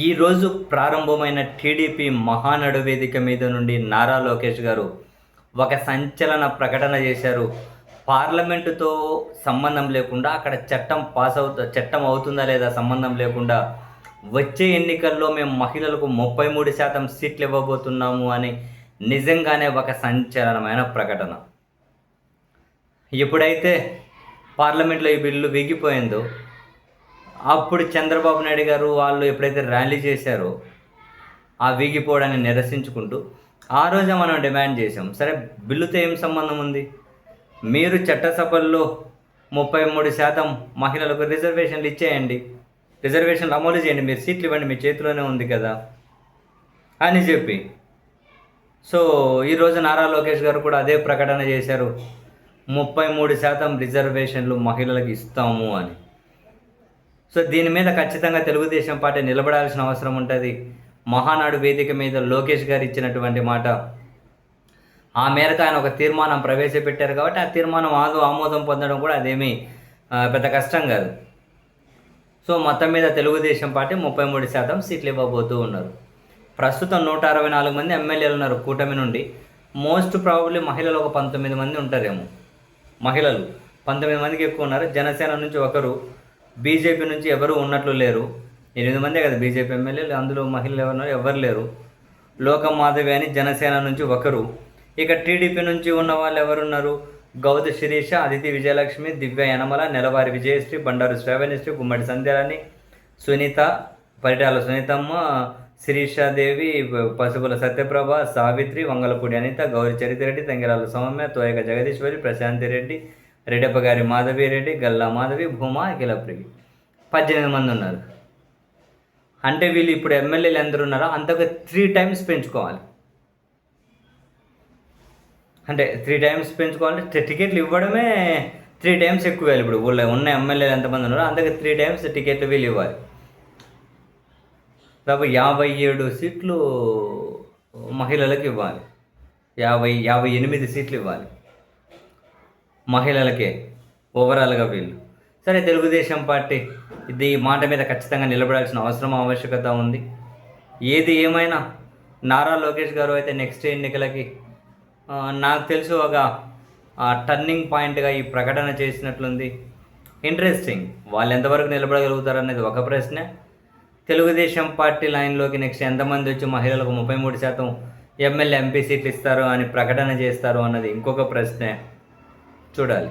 ఈరోజు ప్రారంభమైన టీడీపీ మహానాడు వేదిక మీద నుండి నారా లోకేష్ గారు ఒక సంచలన ప్రకటన చేశారు. పార్లమెంటుతో సంబంధం లేకుండా అక్కడ చట్టం అవుతుందా లేదా సంబంధం లేకుండా వచ్చే ఎన్నికల్లో మేము మహిళలకు 33% సీట్లు ఇవ్వబోతున్నాము అని నిజంగానే ఒక సంచలనమైన ప్రకటన. ఎప్పుడైతే పార్లమెంట్లో ఈ బిల్లు వీగిపోయిందో అప్పుడు చంద్రబాబు నాయుడు గారు వాళ్ళు ఎప్పుడైతే ర్యాలీ చేశారో ఆ వీగిపోవడాన్ని నిరసించుకుంటూ ఆ రోజే మనం డిమాండ్ చేసాం. సరే, బిల్లుతో ఏం సంబంధం ఉంది? మీరు చట్టసభల్లో 33% మహిళలకు రిజర్వేషన్లు ఇచ్చేయండి, రిజర్వేషన్లు అమలు చేయండి, మీరు సీట్లు ఇవ్వండి, మీ చేతిలోనే ఉంది కదా అని చెప్పి. సో ఈరోజు నారా లోకేష్ గారు కూడా అదే ప్రకటన చేశారు, 33% రిజర్వేషన్లు మహిళలకు ఇస్తాము అని. సో దీని మీద ఖచ్చితంగా తెలుగుదేశం పార్టీ నిలబడాల్సిన అవసరం ఉంటుంది. మహానాడు వేదిక మీద లోకేష్ గారు ఇచ్చినటువంటి మాట, ఆ మేరకు ఆయన ఒక తీర్మానం ప్రవేశపెట్టారు కాబట్టి ఆ తీర్మానం ఆమోదం పొందడం కూడా అదేమీ పెద్ద కష్టం కాదు. సో మొత్తం మీద తెలుగుదేశం పార్టీ 33% సీట్లు ఇవ్వబోతూ ఉన్నారు. ప్రస్తుతం 164 మంది ఎమ్మెల్యేలు ఉన్నారు కూటమి నుండి. మోస్ట్ ప్రాబబ్లీ మహిళలు ఒక 19 మంది ఉంటారేమో. మహిళలు 19 మందికి ఎక్కువ ఉన్నారు. జనసేన నుంచి ఒకరు, బీజేపీ నుంచి ఎవరు ఉన్నట్లు లేరు. 8 మందే కదా బీజేపీ ఎమ్మెల్యేలు, అందులో మహిళలు ఎవరు లేరు. లోకం మాధవి అని జనసేన నుంచి ఒకరు. ఇక టీడీపీ నుంచి ఉన్న వాళ్ళు ఎవరున్నారు? గౌతు శిరీష, అదితి విజయలక్ష్మి, దివ్య యనమల, నెలవారి విజయశ్రీ, బండారు శ్రావణిశ్రీ, గుమ్మడి సంధ్యారాణి, సునీత, పరిటాల సునీతమ్మ, శిరీషాదేవి, పసుపుల సత్యప్రభ, సావిత్రి, వంగలపూడి అనిత, గౌరి చరితిరెడ్డి, తంగిరాల సౌమ్య, తోయక జగదీశ్వరి, ప్రశాంతి రెడ్డి, రెడ్డప్ప గారి మాధవిరెడ్డి, గల్లా మాధవి, భూమా, కిలప్రిగి 18 మంది ఉన్నారు. అంటే వీళ్ళు ఇప్పుడు ఎమ్మెల్యేలు ఎందరు ఉన్నారో అంతకు 3 times పెంచుకోవాలి. అంటే 3 times పెంచుకోవాలంటే టికెట్లు ఇవ్వడమే 3 times ఎక్కువ ఇవ్వాలి. ఇప్పుడు ఊళ్ళో ఉన్న ఎమ్మెల్యేలు ఎంతమంది ఉన్నారో అంతకు 3 times టికెట్లు వీళ్ళు ఇవ్వాలి. దాదాపు 57 సీట్లు మహిళలకు ఇవ్వాలి, 58 సీట్లు ఇవ్వాలి మహిళలకే ఓవరాల్గా వీళ్ళు. సరే, తెలుగుదేశం పార్టీ ఇది మాట మీద ఖచ్చితంగా నిలబడాల్సిన ఆవశ్యకత ఉంది. ఏది ఏమైనా నారా లోకేష్ గారు అయితే నెక్స్ట్ ఎన్నికలకి నాకు తెలిసి ఒక టర్నింగ్ పాయింట్గా ఈ ప్రకటన చేసినట్లుంది. ఇంట్రెస్టింగ్. వాళ్ళు ఎంతవరకు నిలబడగలుగుతారు అనేది ఒక ప్రశ్నే. తెలుగుదేశం పార్టీ లైన్లోకి నెక్స్ట్ ఎంతమంది వచ్చి మహిళలకు 33% ఎమ్మెల్యే ఎంపీ సీట్లు ఇస్తారు అని ప్రకటన చేస్తారు అన్నది ఇంకొక ప్రశ్నే. చూడాలి.